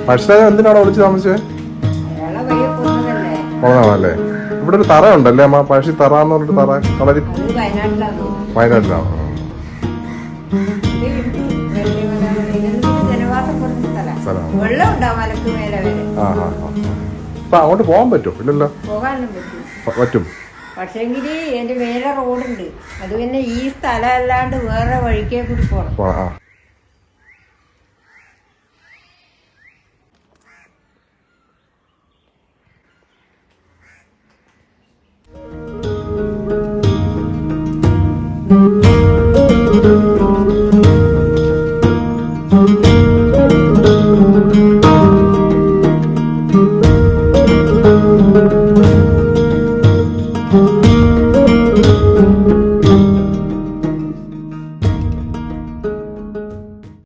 പക്ഷേ എന്തിനാണോ വിളിച്ച് താമസിച്ചേ? പോന്നതാണല്ലേ. ഇവിടെ ഒരു തറ ഉണ്ടല്ലേ അമ്മ, പഴശ്ശി തറ എന്ന് പറഞ്ഞിട്ട് തറ കളരി വയനാട്ടിലാണ്. അപ്പൊ അങ്ങോട്ട് പോകാൻ പറ്റും? ഇല്ലല്ലോ. പറ്റും. പക്ഷേങ്കില് എന്റെ മേലെ റോഡുണ്ട്, അത് പിന്നെ ഈ സ്ഥലം അല്ലാണ്ട് വേറെ വഴിക്കേ കൂടി പോണം.